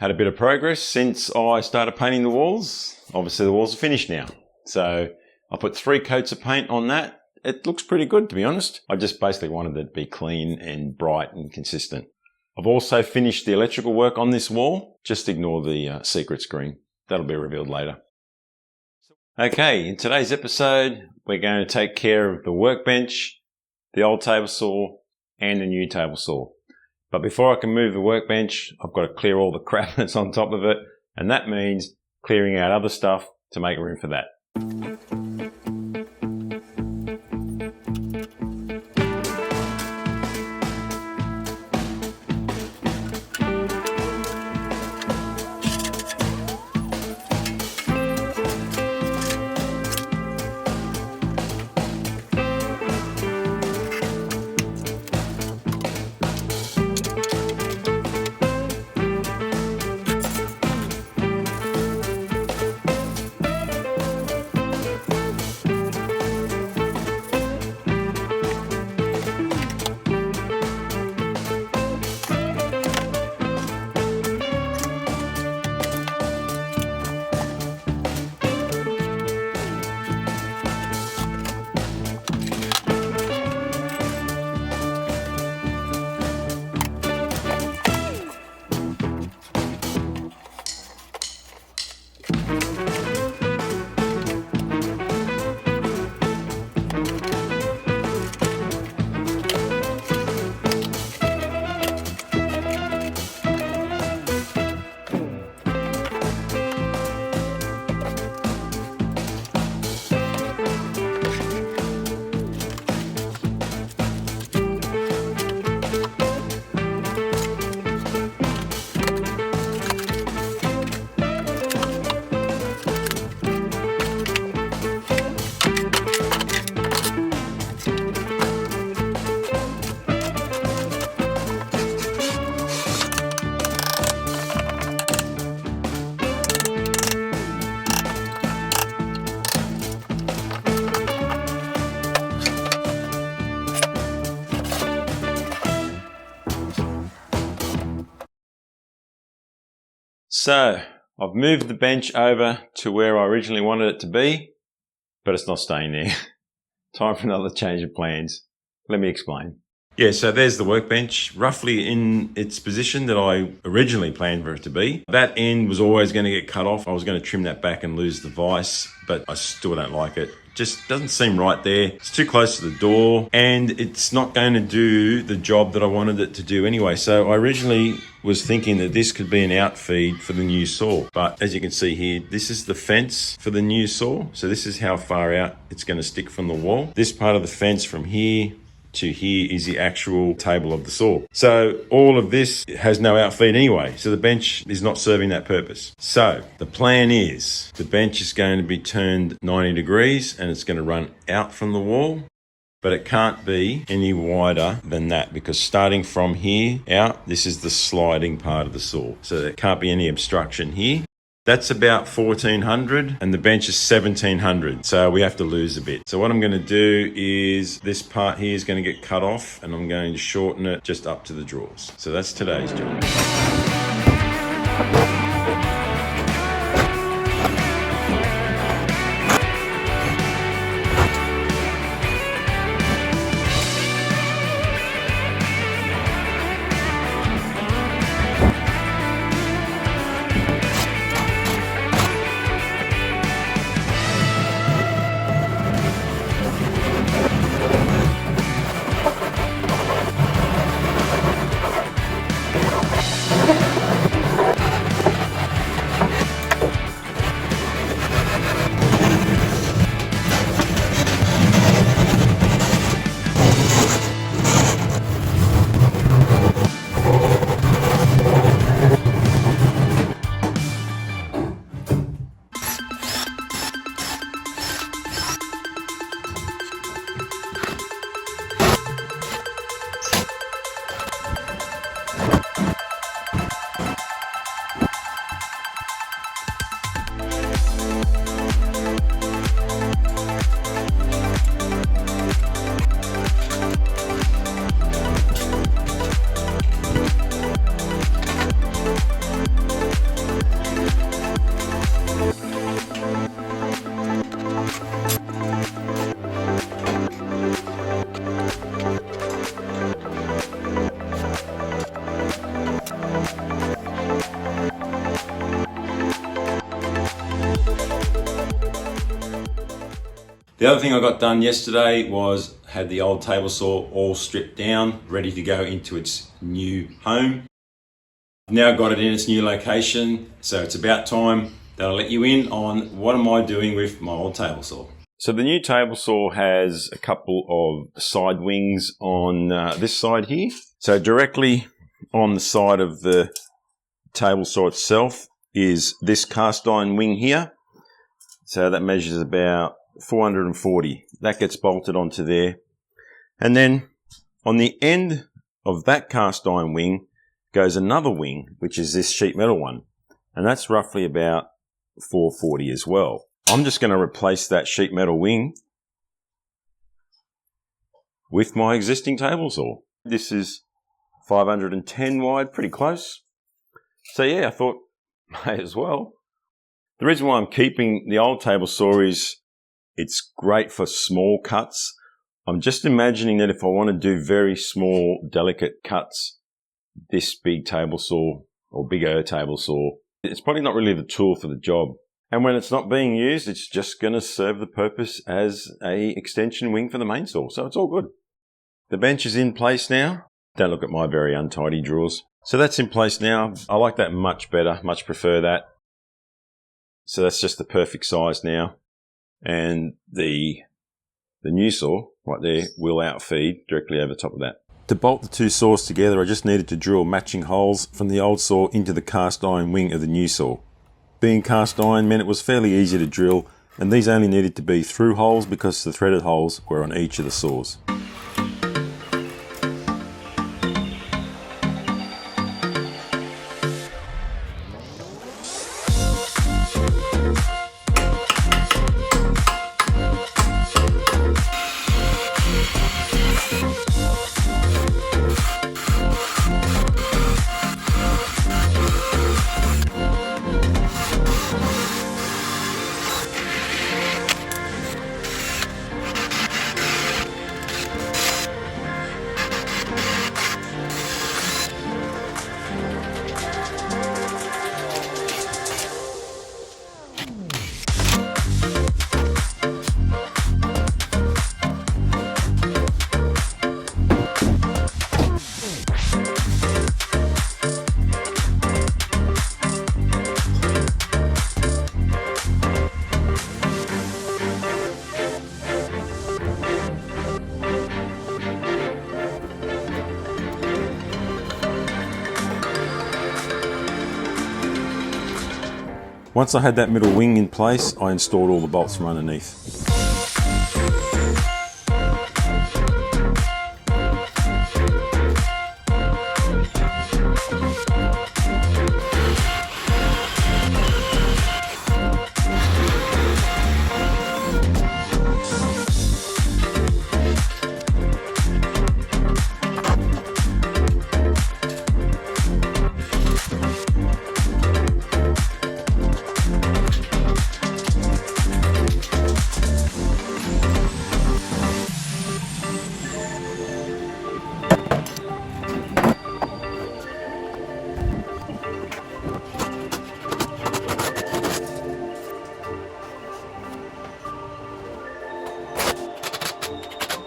Had a bit of progress since I started painting the walls. Obviously the walls are finished now. So I put 3 coats of paint on that. It looks pretty good, to be honest. I just basically wanted it to be clean and bright and consistent. I've also finished the electrical work on this wall. Just ignore the secret screen. That'll be revealed later. Okay, in today's episode, we're going to take care of the workbench, the old table saw, and the new table saw. But before I can move the workbench, I've got to clear all the crap that's on top of it, and that means clearing out other stuff to make room for that. So, I've moved the bench over to where I originally wanted it to be, but it's not staying there. Time for another change of plans. Let me explain. Yeah, so there's the workbench, roughly in its position that I originally planned for it to be. That end was always going to get cut off. I was going to trim that back and lose the vise, but I still don't like it. Just doesn't seem right there. It's too close to the door, and it's not going to do the job that I wanted it to do anyway. So I originally was thinking that this could be an outfeed for the new saw. But as you can see here, this is the fence for the new saw. So this is how far out it's going to stick from the wall. This part of the fence from here to here is the actual table of the saw. So all of this has no outfeed anyway. So the bench is not serving that purpose. So the plan is the bench is going to be turned 90 degrees and it's going to run out from the wall, but it can't be any wider than that because starting from here out, this is the sliding part of the saw. So there can't be any obstruction here. That's about 1400 and the bench is 1700. So we have to lose a bit. So what I'm going to do is this part here is going to get cut off and I'm going to shorten it just up to the drawers. So that's today's job. The other thing I got done yesterday was had the old table saw all stripped down, ready to go into its new home. I've now got it in its new location, so it's about time that I let you in on what am I doing with my old table saw. So the new table saw has a couple of side wings on this side here. So directly on the side of the table saw itself is this cast iron wing here. So that measures about 440. That gets bolted onto there. And then on the end of that cast iron wing goes another wing, which is this sheet metal one. And that's roughly about 440 as well. I'm just going to replace that sheet metal wing with my existing table saw. This is 510 wide, pretty close. So yeah, I thought, may as well. The reason why I'm keeping the old table saw is it's great for small cuts. I'm just imagining that if I want to do very small, delicate cuts, this big table saw or bigger table saw, it's probably not really the tool for the job. And when it's not being used, it's just going to serve the purpose as a extension wing for the main saw. So it's all good. The bench is in place now. Don't look at my very untidy drawers. So that's in place now. I like that much better, much prefer that. So that's just the perfect size now. And the new saw right there will outfeed directly over the top of that. To bolt the two saws together, I just needed to drill matching holes from the old saw into the cast iron wing of the new saw. Being cast iron meant it was fairly easy to drill, and these only needed to be through holes because the threaded holes were on each of the saws. Once I had that middle wing in place, I installed all the bolts from underneath.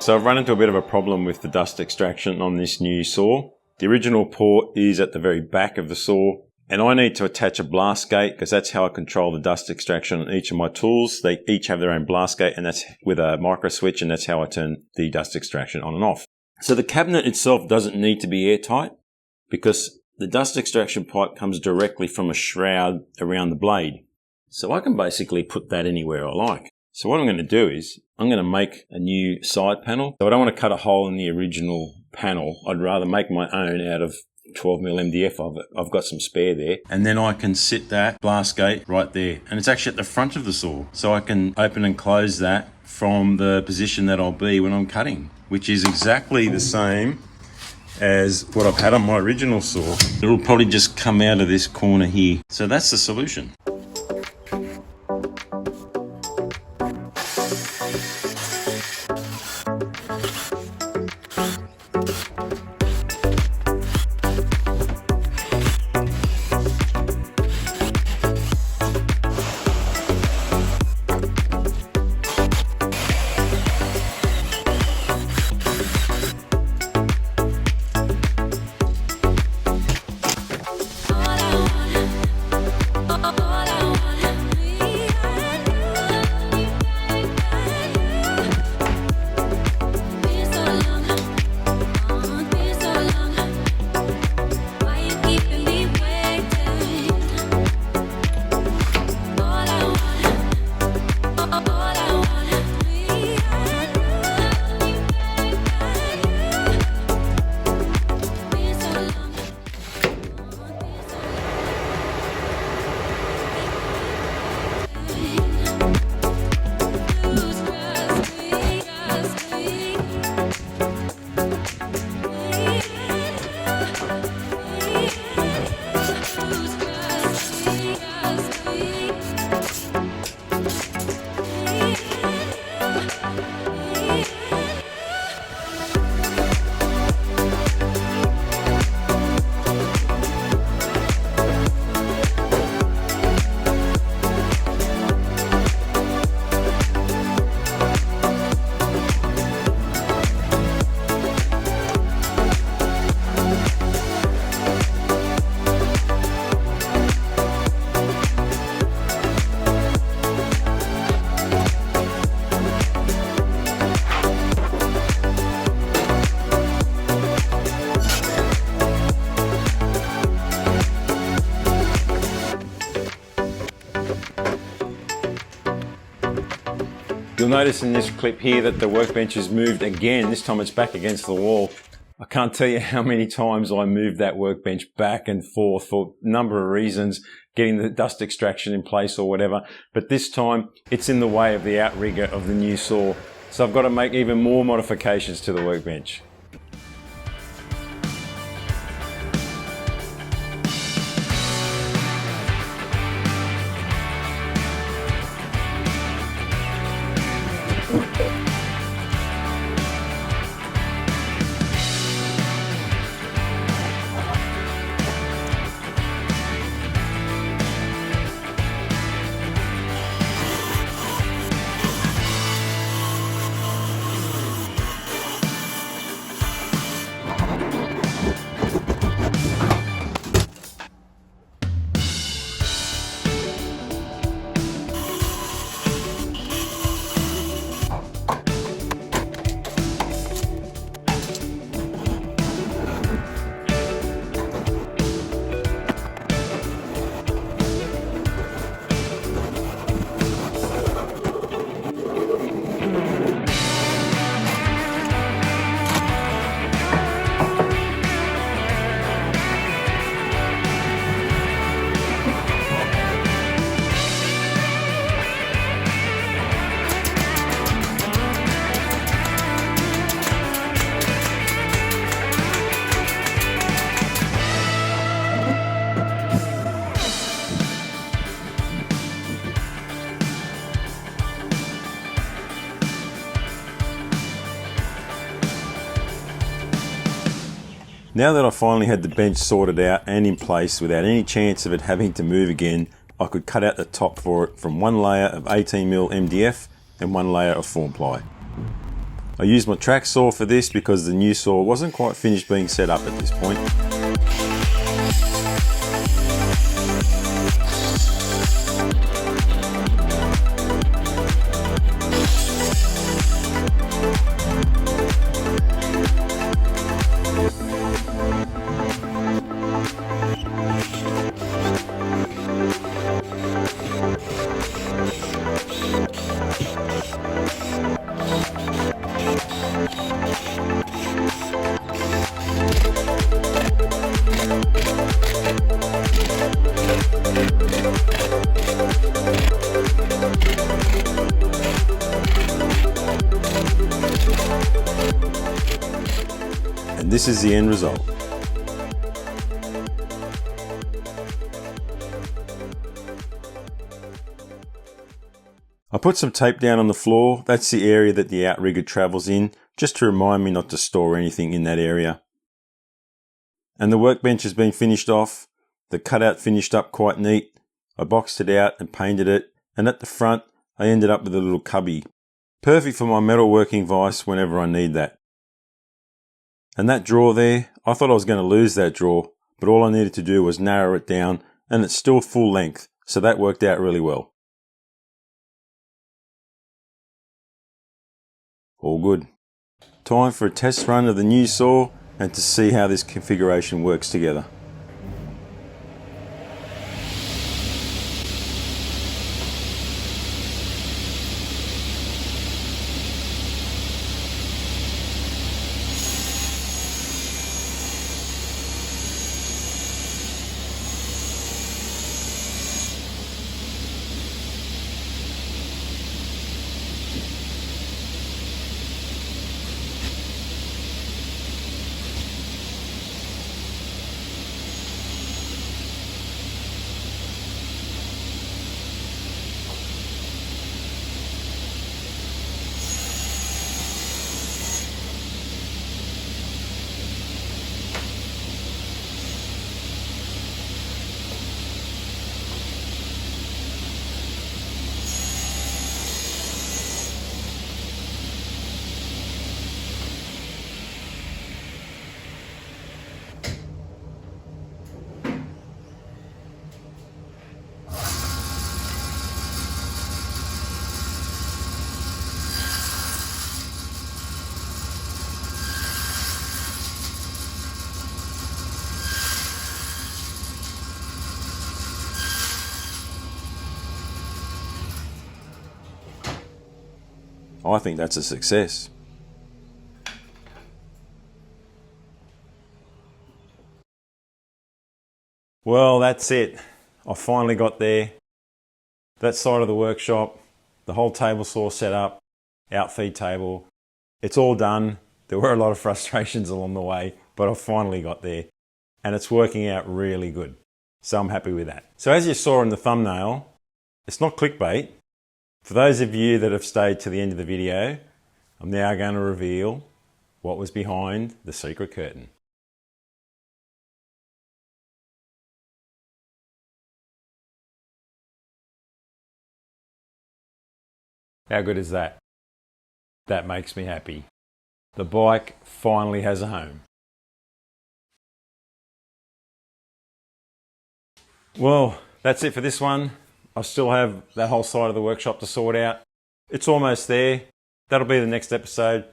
So I've run into a bit of a problem with the dust extraction on this new saw. The original port is at the very back of the saw, and I need to attach a blast gate because that's how I control the dust extraction on each of my tools. They each have their own blast gate, and that's with a micro switch, and that's how I turn the dust extraction on and off. So the cabinet itself doesn't need to be airtight because the dust extraction pipe comes directly from a shroud around the blade. So I can basically put that anywhere I like. So what I'm going to do is I'm going to make a new side panel. So I don't want to cut a hole in the original panel. I'd rather make my own out of 12mm MDF. I've got some spare there. And then I can sit that blast gate right there. And it's actually at the front of the saw. So I can open and close that from the position that I'll be when I'm cutting, which is exactly the same as what I've had on my original saw. It'll probably just come out of this corner here. So that's the solution. You'll notice in this clip here that the workbench has moved again. This time it's back against the wall. I can't tell you how many times I moved that workbench back and forth for a number of reasons, getting the dust extraction in place or whatever. But this time it's in the way of the outrigger of the new saw. So I've got to make even more modifications to the workbench. Now that I finally had the bench sorted out and in place without any chance of it having to move again, I could cut out the top for it from one layer of 18mm MDF and one layer of form ply. I used my track saw for this because the new saw wasn't quite finished being set up at this point. And this is the end result. I put some tape down on the floor. That's the area that the outrigger travels in, just to remind me not to store anything in that area. And the workbench has been finished off, the cutout finished up quite neat. I boxed it out and painted it, and at the front I ended up with a little cubby. Perfect for my metalworking vise whenever I need that. And that drawer there, I thought I was going to lose that drawer, but all I needed to do was narrow it down, and it's still full length, so that worked out really well. All good. Time for a test run of the new saw and to see how this configuration works together. I think that's a success. Well, that's it. I finally got there. That side of the workshop, the whole table saw set up, outfeed table. It's all done. There were a lot of frustrations along the way, but I finally got there and it's working out really good. So I'm happy with that. So as you saw in the thumbnail, it's not clickbait. For those of you that have stayed to the end of the video, I'm now going to reveal what was behind the secret curtain. How good is that? That makes me happy. The bike finally has a home. Well, that's it for this one. I still have that whole side of the workshop to sort out. It's almost there. That'll be the next episode,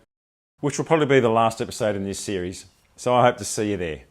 which will probably be the last episode in this series. So I hope to see you there.